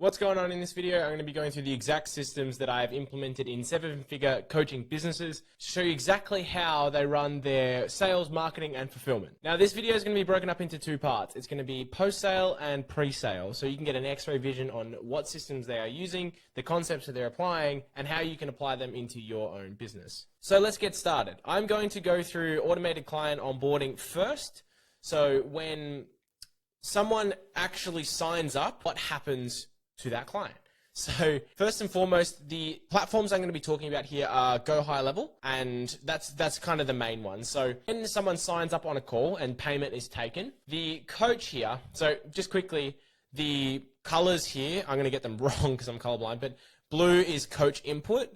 What's going on in this video? I'm going to be going through the exact systems that I've implemented in seven-figure coaching businesses to show you exactly how they run their sales, marketing, and fulfillment. Now, this video is going to be broken up into two parts. It's going to be post-sale and pre-sale, so you can get an X-ray vision on what systems they are using, the concepts that they're applying, and how you can apply them into your own business. So let's get started. I'm going to go through automated client onboarding first. So when someone actually signs up, what happens to that client? So first and foremost, the platforms I'm going to be talking about here are Go High Level, and that's kind of the main one. So when someone signs up on a call and payment is taken, the coach here, so just quickly, the colors here, I'm going to get them wrong because I'm colorblind, but blue is coach input,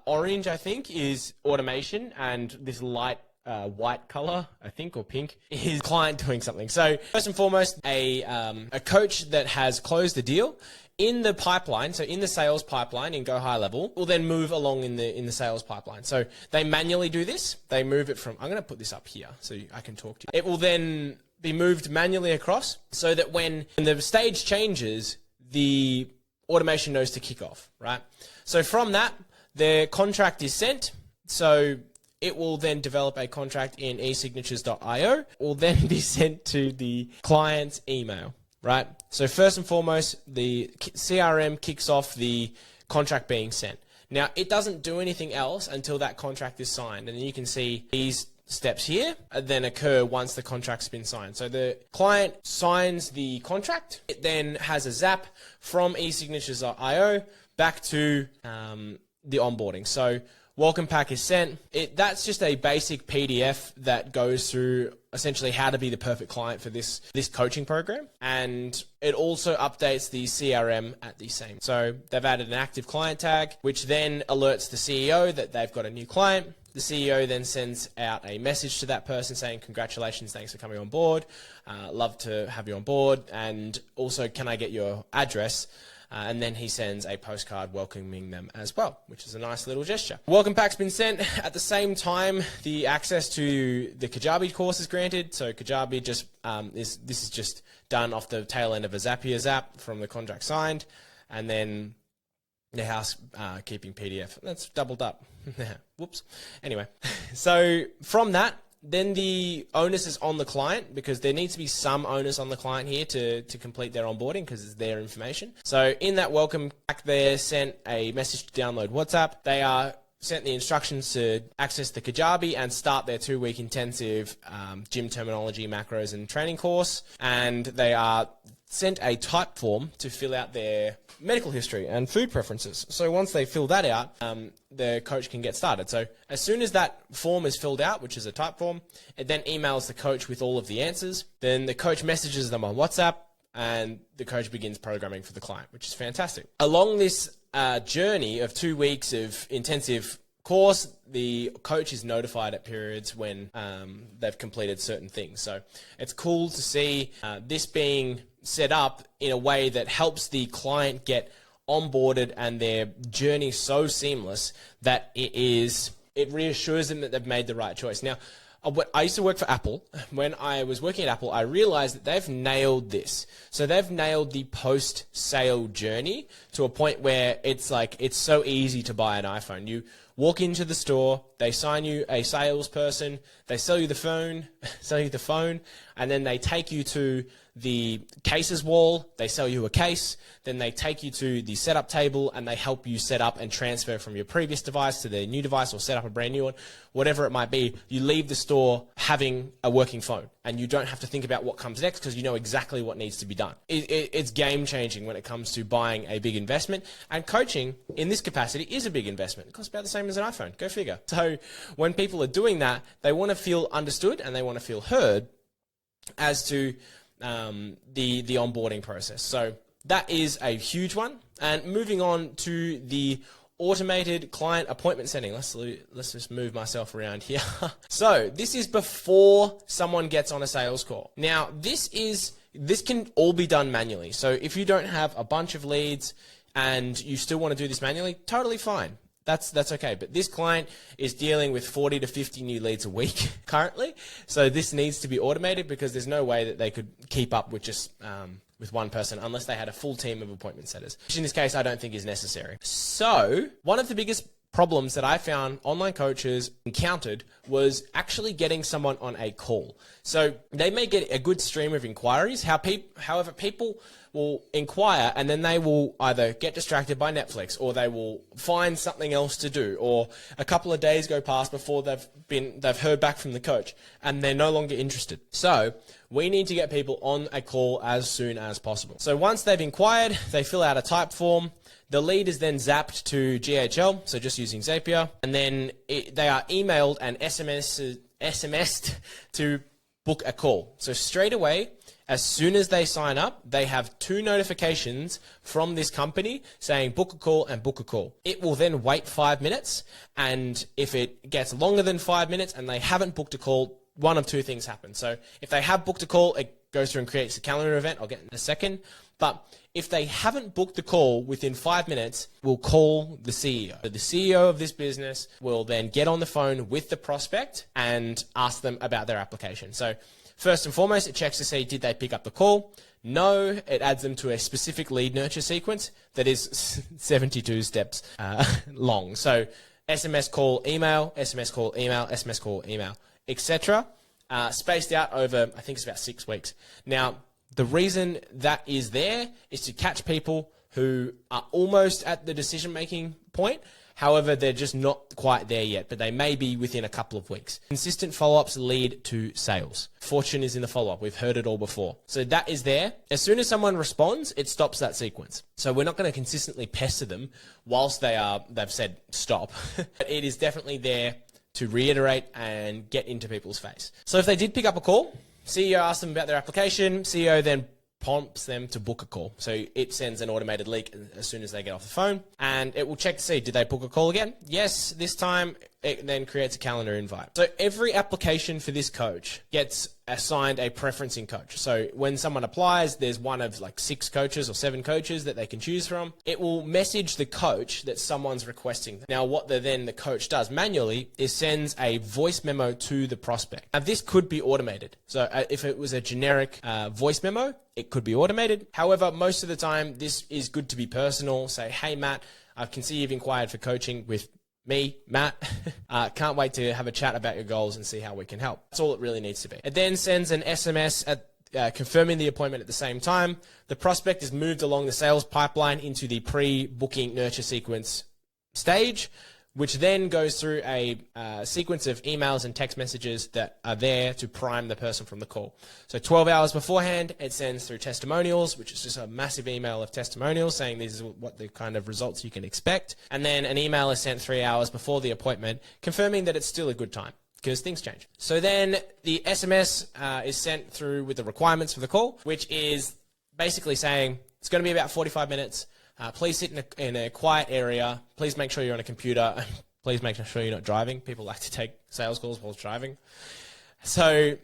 orange I think is automation, and this light white color, I think, or pink, is client doing something. So first and foremost, a coach that has closed the deal in the pipeline, so in the sales pipeline in Go High Level, will then move along in the sales pipeline. So they manually do this. They move it from, I'm going to put this up here so I can talk to you. It will then be moved manually across so that when the stage changes, the automation knows to kick off, right? So from that, the contract is sent. So it will then develop a contract in esignatures.io, will then be sent to the client's email, right? So first and foremost, the CRM kicks off the contract being sent. Now, it doesn't do anything else until that contract is signed. And you can see these steps here then occur once the contract's been signed. So the client signs the contract. It then has a zap from esignatures.io back to the onboarding. So welcome pack is sent. That's just a basic PDF that goes through essentially how to be the perfect client for this coaching program. And it also updates the CRM at the same. So they've added an active client tag, which then alerts the CEO that they've got a new client. The CEO then sends out a message to that person saying, congratulations, thanks for coming on board. Love to have you on board. And also, can I get your address? And then he sends a postcard welcoming them as well, which is a nice little gesture. Welcome pack's been sent. At the same time, the access to the Kajabi course is granted. So Kajabi just this is just done off the tail end of a Zapier zap from the contract signed, and then the housekeeping PDF. That's doubled up. Whoops. Anyway, so from that, then the onus is on the client, because there needs to be some onus on the client here to complete their onboarding because it's their information. So in that welcome pack, they're sent a message to download WhatsApp. They are sent the instructions to access the Kajabi and start their 2-week intensive gym terminology, macros, and training course. And they are sent a type form to fill out their medical history and food preferences. So once they fill that out, the coach can get started. So as soon as that form is filled out, which is a type form, it then emails the coach with all of the answers. Then the coach messages them on WhatsApp, and the coach begins programming for the client, which is fantastic. Along this journey of 2 weeks of intensive course, the coach is notified at periods when they've completed certain things. So it's cool to see this being set up in a way that helps the client get onboarded and their journey so seamless that it reassures them that they've made the right choice. Now, I used to work for Apple. When I was working at Apple, I realized that they've nailed this. So they've nailed the post-sale journey to a point where it's so easy to buy an iPhone. You walk into the store, they sign you a salesperson, they sell you the phone, and then they take you to the cases wall, they sell you a case, then they take you to the setup table and they help you set up and transfer from your previous device to the new device or set up a brand new one, whatever it might be. You leave the store having a working phone and you don't have to think about what comes next because you know exactly what needs to be done. It's game changing when it comes to buying a big investment, and coaching in this capacity is a big investment. It costs about the same as an iPhone, go figure. So when people are doing that, they want to feel understood and they want to feel heard as to the onboarding process. So that is a huge one. And moving on to the automated client appointment setting. Let's just move myself around here. So this is before someone gets on a sales call. Now this can all be done manually. So if you don't have a bunch of leads and you still want to do this manually, totally fine. That's okay. But this client is dealing with 40 to 50 new leads a week currently. So this needs to be automated because there's no way that they could keep up with just with one person unless they had a full team of appointment setters, which in this case I don't think is necessary. So one of the biggest problems that I found online coaches encountered was actually getting someone on a call. So they may get a good stream of inquiries. However, people will inquire and then they will either get distracted by Netflix, or they will find something else to do, or a couple of days go past before they've heard back from the coach and they're no longer interested. So we need to get people on a call as soon as possible. So once they've inquired, they fill out a type form. The lead is then zapped to GHL, so just using Zapier, and then they are emailed and SMS'd to book a call. So straight away, as soon as they sign up, they have 2 notifications from this company saying book a call and book a call. It will then wait 5 minutes, and if it gets longer than 5 minutes and they haven't booked a call, one of 2 things happen. So if they have booked a call, it goes through and creates a calendar event. I'll get in a second. But if they haven't booked the call within 5 minutes, we'll call the CEO. The CEO of this business will then get on the phone with the prospect and ask them about their application. So first and foremost, it checks to see, did they pick up the call? No, it adds them to a specific lead nurture sequence that is 72 steps long. So SMS call, email, SMS call, email, SMS call, email, etc. Spaced out over, I think it's about 6 weeks. Now, the reason that is there is to catch people who are almost at the decision-making point. However, they're just not quite there yet, but they may be within a couple of weeks. Consistent follow-ups lead to sales. Fortune is in the follow-up. We've heard it all before. So that is there. As soon as someone responds, it stops that sequence. So we're not going to consistently pester them whilst they've said stop. But it is definitely there to reiterate and get into people's face. So if they did pick up a call, CEO asks them about their application, CEO then prompts them to book a call. So it sends an automated link as soon as they get off the phone, and it will check to see, did they book a call again? Yes, this time it then creates a calendar invite. So every application for this coach gets assigned a preferencing coach. So when someone applies, there's one of like 6 coaches or 7 coaches that they can choose from. It will message the coach that someone's requesting. Now, what the coach does manually is sends a voice memo to the prospect. Now, this could be automated. So if it was a generic voice memo, it could be automated. However, most of the time, this is good to be personal. Say, hey, Matt, I can see you've inquired for coaching with me, Matt. Can't wait to have a chat about your goals and see how we can help. That's all it really needs to be. It then sends an SMS confirming the appointment at the same time. The prospect is moved along the sales pipeline into the pre-booking nurture sequence stage, which then goes through a sequence of emails and text messages that are there to prime the person from the call. So 12 hours beforehand, it sends through testimonials, which is just a massive email of testimonials saying this is what the kind of results you can expect. And then an email is sent 3 hours before the appointment, confirming that it's still a good time, because things change. So then the SMS is sent through with the requirements for the call, which is basically saying it's going to be about 45 minutes. Please sit in a quiet area. Please make sure you're on a computer. Please make sure you're not driving. People like to take sales calls while driving. So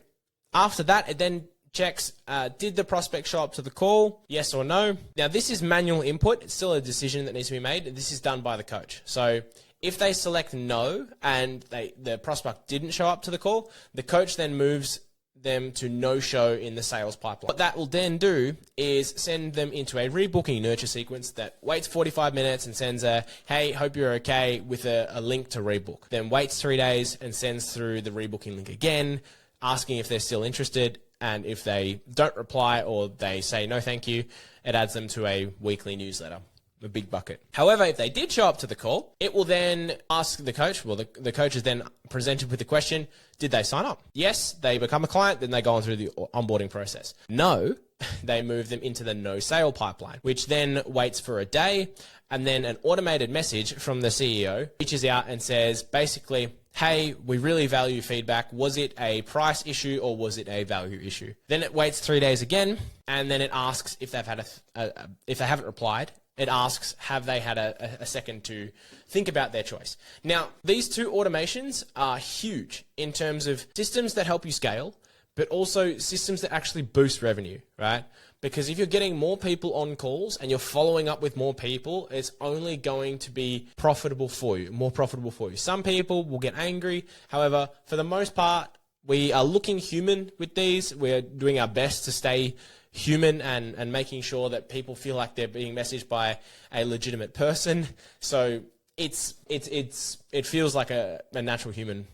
after that, it then checks, did the prospect show up to the call? Yes or no? Now, this is manual input. It's still a decision that needs to be made. This is done by the coach. So if they select no and the prospect didn't show up to the call, the coach then moves them to no-show in the sales pipeline. What that will then do is send them into a rebooking nurture sequence that waits 45 minutes and sends a, hey, hope you're okay, with a link to rebook. Then waits 3 days and sends through the rebooking link again, asking if they're still interested. And if they don't reply or they say no thank you, it adds them to a weekly newsletter, a big bucket. However, if they did show up to the call, it will then ask the coach, well, the coach is then presented with the question, did they sign up? Yes, they become a client, then they go on through the onboarding process. No, they move them into the no sale pipeline, which then waits for a day, and then an automated message from the CEO reaches out and says, basically, hey, we really value feedback. Was it a price issue or was it a value issue? Then it waits 3 days again, and then it asks if they've had if they haven't replied. It asks, have they had a second to think about their choice? Now, these 2 automations are huge in terms of systems that help you scale, but also systems that actually boost revenue, right? Because if you're getting more people on calls and you're following up with more people, it's only going to be profitable for you, more profitable for you. Some people will get angry. However, for the most part, we are looking human with these. We're doing our best to stay human and making sure that people feel like they're being messaged by a legitimate person. So it feels like a natural human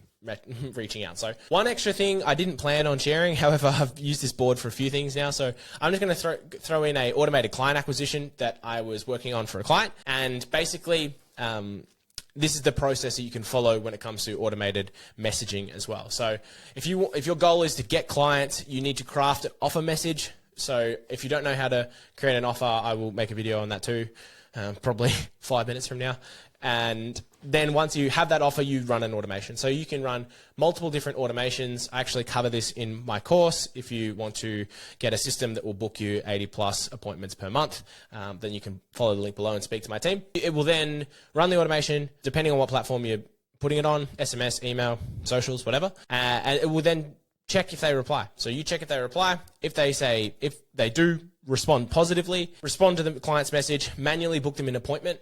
reaching out. So one extra thing I didn't plan on sharing, however, I've used this board for a few things now. So I'm just going to throw in a automated client acquisition that I was working on for a client. And basically, this is the process that you can follow when it comes to automated messaging as well. So if your goal is to get clients, you need to craft an offer message. So if you don't know how to create an offer, I will make a video on that too, probably 5 minutes from now. And then once you have that offer, you run an automation. So you can run multiple different automations. I actually cover this in my course. If you want to get a system that will book you 80 plus appointments per month, then you can follow the link below and speak to my team. It will then run the automation, depending on what platform you're putting it on, SMS, email, socials, whatever. And it will then check if they reply. So you check if they reply. If they do respond positively, respond to the client's message, manually book them an appointment.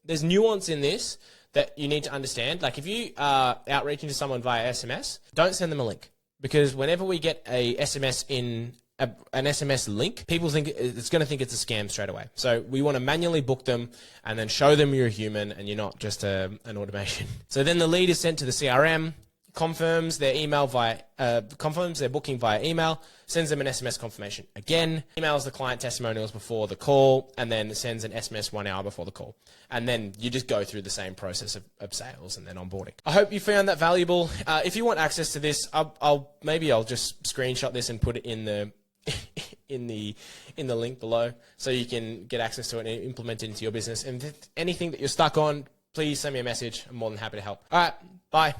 There's nuance in this that you need to understand. Like if you are outreaching to someone via SMS, don't send them a link, because whenever we get a SMS in an SMS link, people think it's going to think it's a scam straight away. So we want to manually book them and then show them you're a human and you're not just an automation. So then the lead is sent to the CRM, confirms their booking via email, sends them an SMS confirmation again, emails the client testimonials before the call, and then sends an SMS 1 hour before the call. And then you just go through the same process of sales and then onboarding. I hope you found that valuable. If you want access to this, maybe I'll just screenshot this and put it in the in the link below, so you can get access to it and implement it into your business. And if anything that you're stuck on, please send me a message. I'm more than happy to help. All right, bye.